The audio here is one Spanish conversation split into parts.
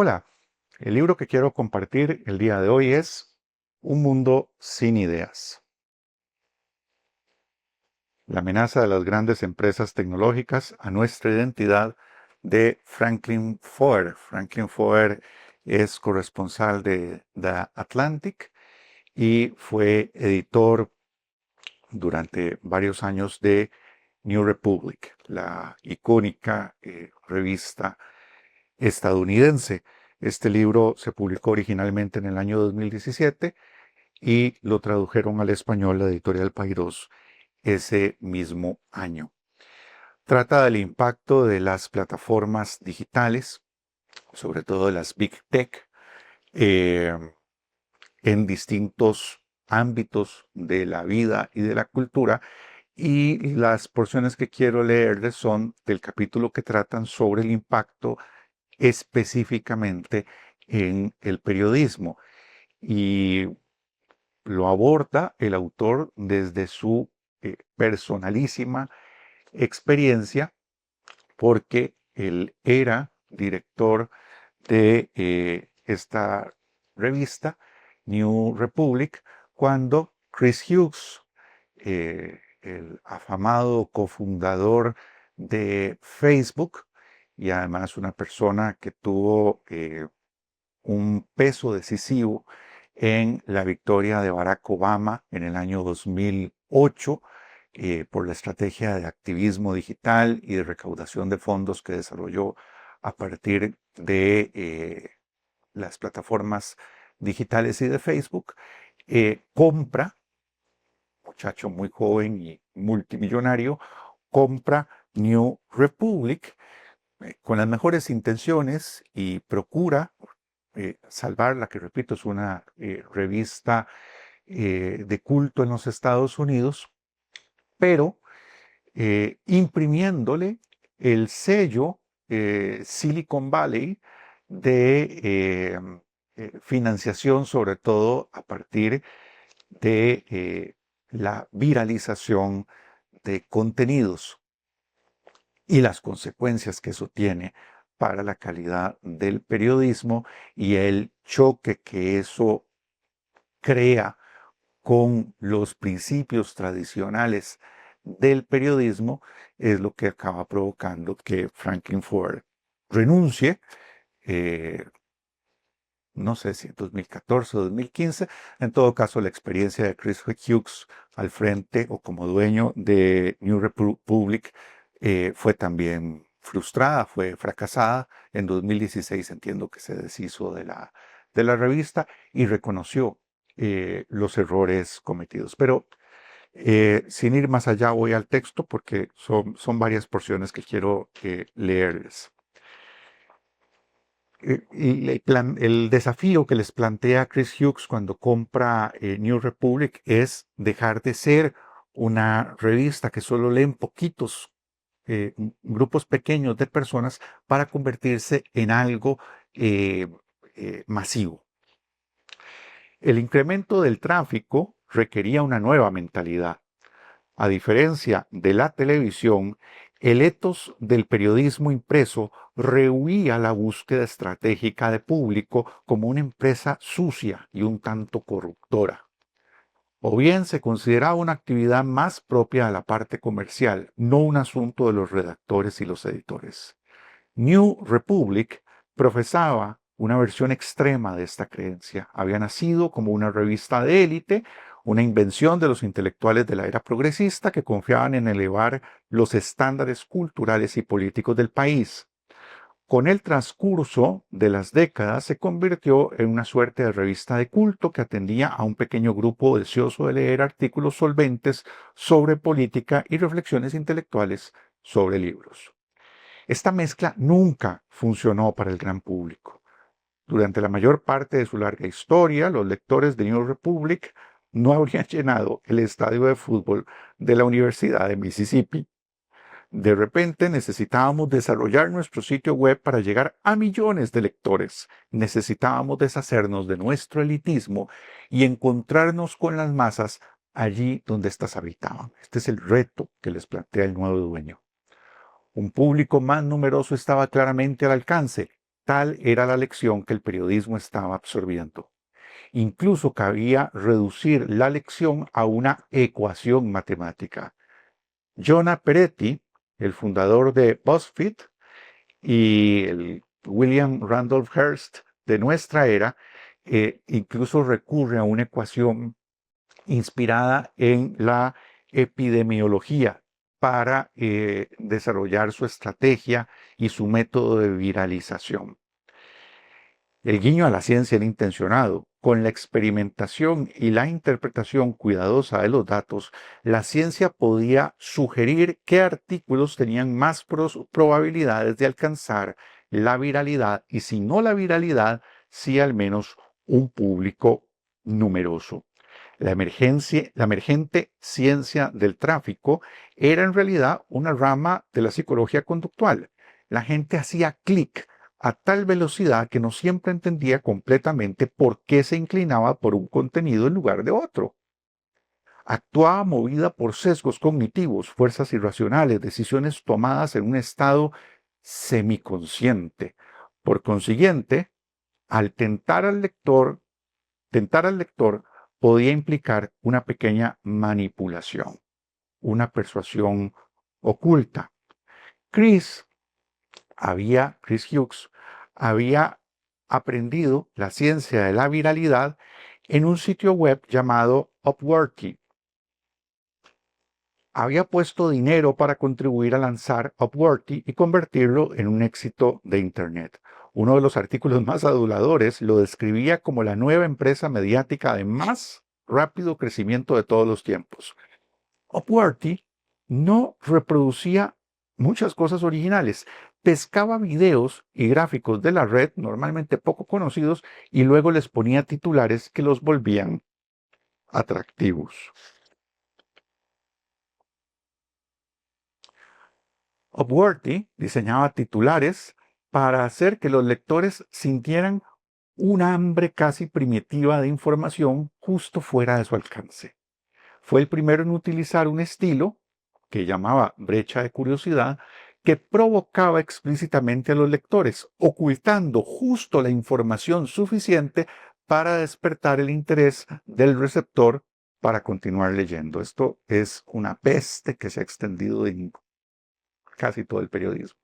Hola, el libro que quiero compartir el día de hoy es Un mundo sin ideas. La amenaza de las grandes empresas tecnológicas a nuestra identidad de Franklin Foer. Franklin Foer es corresponsal de The Atlantic y fue editor durante varios años de New Republic, la icónica revista estadounidense. Este libro se publicó originalmente en el año 2017 y lo tradujeron al español la editorial Paidós ese mismo año. Trata del impacto de las plataformas digitales, sobre todo de las Big Tech, eh, en distintos ámbitos de la vida y de la cultura. Y las porciones que quiero leerles son del capítulo que tratan sobre el impacto específicamente en el periodismo. Y lo aborda el autor desde su personalísima experiencia, porque él era director de esta revista, New Republic, cuando Chris Hughes, el afamado cofundador de Facebook, y además una persona que tuvo un peso decisivo en la victoria de Barack Obama en el año 2008 por la estrategia de activismo digital y de recaudación de fondos que desarrolló a partir de las plataformas digitales y de Facebook. Compra, muchacho muy joven y multimillonario, compra New Republic con las mejores intenciones y procura salvar la que, repito, es una revista de culto en los Estados Unidos, pero imprimiéndole el sello Silicon Valley de financiación, sobre todo a partir de la viralización de contenidos y las consecuencias que eso tiene para la calidad del periodismo y el choque que eso crea con los principios tradicionales del periodismo, es lo que acaba provocando que Franklin Foer renuncie, eh, no sé si en 2014 o 2015, en todo caso la experiencia de Chris Hughes al frente o como dueño de New Republic fue también frustrada, fue fracasada. En 2016 entiendo que se deshizo de la revista y reconoció los errores cometidos. Pero sin ir más allá voy al texto porque son varias porciones que quiero leerles. El desafío que les plantea Chris Hughes cuando compra New Republic es dejar de ser una revista que solo leen poquitos grupos pequeños de personas para convertirse en algo masivo. El incremento del tráfico requería una nueva mentalidad. A diferencia de la televisión, el etos del periodismo impreso rehuía la búsqueda estratégica de público como una empresa sucia y un tanto corruptora. O bien se consideraba una actividad más propia de la parte comercial, no un asunto de los redactores y los editores. New Republic profesaba una versión extrema de esta creencia. Había nacido como una revista de élite, una invención de los intelectuales de la era progresista que confiaban en elevar los estándares culturales y políticos del país. Con el transcurso de las décadas se convirtió en una suerte de revista de culto que atendía a un pequeño grupo deseoso de leer artículos solventes sobre política y reflexiones intelectuales sobre libros. Esta mezcla nunca funcionó para el gran público. Durante la mayor parte de su larga historia, los lectores de New Republic no habrían llenado el estadio de fútbol de la Universidad de Mississippi. De repente necesitábamos desarrollar nuestro sitio web para llegar a millones de lectores. Necesitábamos deshacernos de nuestro elitismo y encontrarnos con las masas allí donde éstas habitaban. Este es el reto que les plantea el nuevo dueño. Un público más numeroso estaba claramente al alcance, Tal era la lección que el periodismo estaba absorbiendo. Incluso cabía reducir la lección a una ecuación matemática. Jonah Peretti, el fundador de BuzzFeed, y el William Randolph Hearst de nuestra era, incluso recurre a una ecuación inspirada en la epidemiología para desarrollar su estrategia y su método de viralización. El guiño a la ciencia era intencionado. Con la experimentación y la interpretación cuidadosa de los datos, la ciencia podía sugerir qué artículos tenían más probabilidades de alcanzar la viralidad y si no la viralidad, sí al menos un público numeroso. La emergente ciencia del tráfico era en realidad una rama de la psicología conductual. La gente hacía clic a tal velocidad que no siempre entendía completamente por qué se inclinaba por un contenido en lugar de otro. Actuaba movida por sesgos cognitivos, fuerzas irracionales, decisiones tomadas en un estado semiconsciente. Por consiguiente, al tentar al lector podía implicar una pequeña manipulación, una persuasión oculta. Chris Hughes había aprendido la ciencia de la viralidad en un sitio web llamado Upworthy. Había puesto dinero para contribuir a lanzar Upworthy y convertirlo en un éxito de Internet. Uno de los artículos más aduladores lo describía como la nueva empresa mediática de más rápido crecimiento de todos los tiempos. Upworthy no reproducía muchas cosas originales. Pescaba videos y gráficos de la red, normalmente poco conocidos, y luego les ponía titulares que los volvían atractivos. Upworthy diseñaba titulares para hacer que los lectores sintieran un hambre casi primitiva de información justo fuera de su alcance. Fue el primero en utilizar un estilo que llamaba brecha de curiosidad, que provocaba explícitamente a los lectores, ocultando justo la información suficiente para despertar el interés del receptor para continuar leyendo. Esto es una peste que se ha extendido en casi todo el periodismo.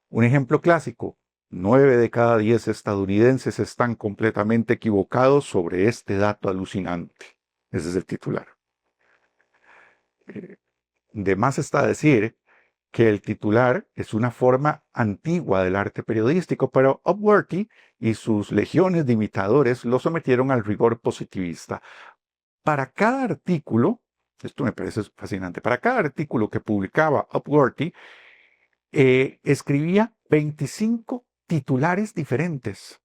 Un ejemplo clásico: 9 de cada 10 estadounidenses están completamente equivocados sobre este dato alucinante. Ese es el titular. De más está decir que el titular es una forma antigua del arte periodístico, pero Upworthy y sus legiones de imitadores lo sometieron al rigor positivista. Para cada artículo, esto me parece fascinante, para cada artículo que publicaba Upworthy, escribía 25 titulares diferentes.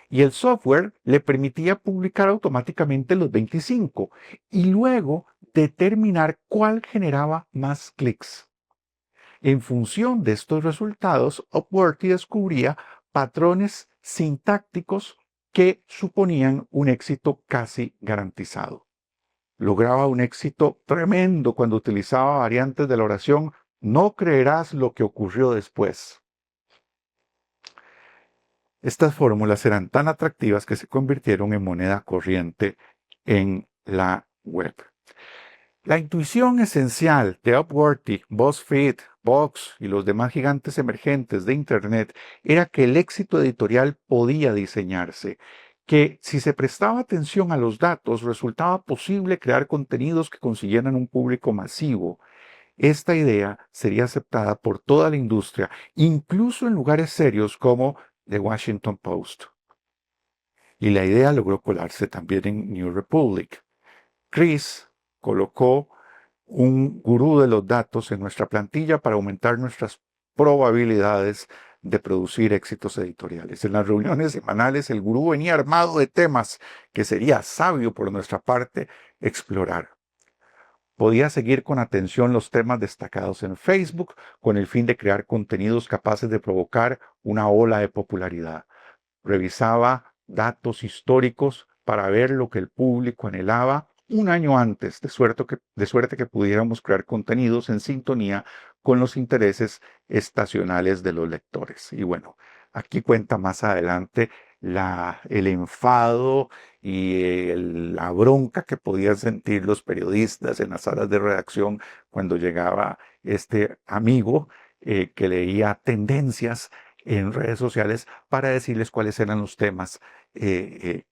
Y el software le permitía publicar automáticamente los 25 y luego determinar cuál generaba más clics. En función de estos resultados, Upworthy descubría patrones sintácticos que suponían un éxito casi garantizado. Lograba un éxito tremendo cuando utilizaba variantes de la oración "no creerás lo que ocurrió después". Estas fórmulas eran tan atractivas que se convirtieron en moneda corriente en la web. La intuición esencial de Upworthy, BuzzFeed, Vox y los demás gigantes emergentes de Internet era que el éxito editorial podía diseñarse, que si se prestaba atención a los datos resultaba posible crear contenidos que consiguieran un público masivo. Esta idea sería aceptada por toda la industria, incluso en lugares serios como The Washington Post. Y la idea logró colarse también en New Republic. Chris colocó un gurú de los datos en nuestra plantilla para aumentar nuestras probabilidades de producir éxitos editoriales. En las reuniones semanales, el gurú venía armado de temas que sería sabio por nuestra parte explorar. Podía seguir con atención los temas destacados en Facebook con el fin de crear contenidos capaces de provocar una ola de popularidad. Revisaba datos históricos para ver lo que el público anhelaba un año antes, de suerte que pudiéramos crear contenidos en sintonía con los intereses estacionales de los lectores. Y bueno, Aquí cuenta más adelante el enfado y la bronca que podían sentir los periodistas en las salas de redacción cuando llegaba este amigo que leía tendencias en redes sociales para decirles cuáles eran los temas que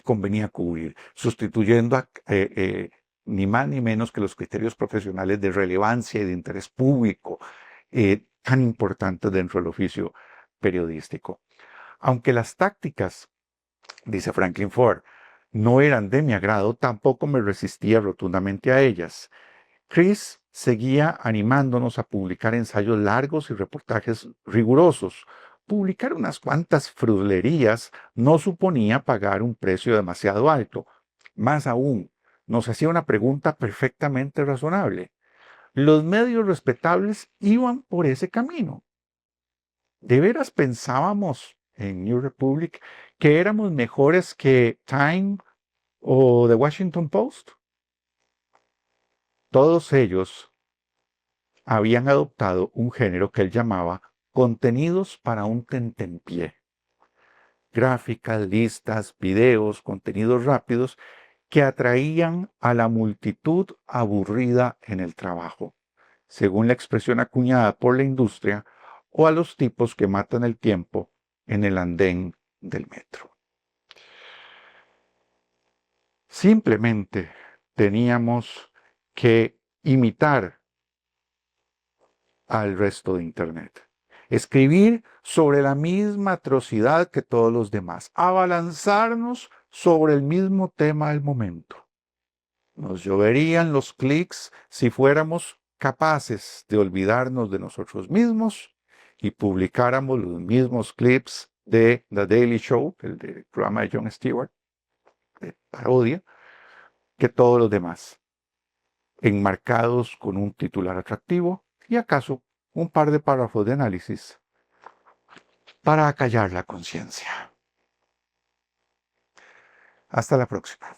convenía cubrir, sustituyendo ni más ni menos que los criterios profesionales de relevancia y de interés público tan importantes dentro del oficio periodístico. Aunque las tácticas, dice Franklin Ford, no eran de mi agrado, tampoco me resistía rotundamente a ellas. Chris seguía animándonos a publicar ensayos largos y reportajes rigurosos. Publicar unas cuantas frulerías no suponía pagar un precio demasiado alto. Más aún, nos hacía una pregunta perfectamente razonable. Los medios respetables iban por ese camino. ¿De veras pensábamos en New Republic que éramos mejores que Time o The Washington Post? Todos ellos habían adoptado un género que él llamaba contenidos para un tentempié. Gráficas, listas, videos, contenidos rápidos que atraían a la multitud aburrida en el trabajo, según la expresión acuñada por la industria, o a los tipos que matan el tiempo en el andén del metro. Simplemente teníamos que imitar al resto de Internet. Escribir sobre la misma atrocidad que todos los demás. Abalanzarnos sobre el mismo tema del momento. Nos lloverían los clics si fuéramos capaces de olvidarnos de nosotros mismos y publicáramos los mismos clips de The Daily Show, el programa de Jon Stewart, de parodia, que todos los demás, enmarcados con un titular atractivo y acaso un par de párrafos de análisis para acallar la conciencia. Hasta la próxima.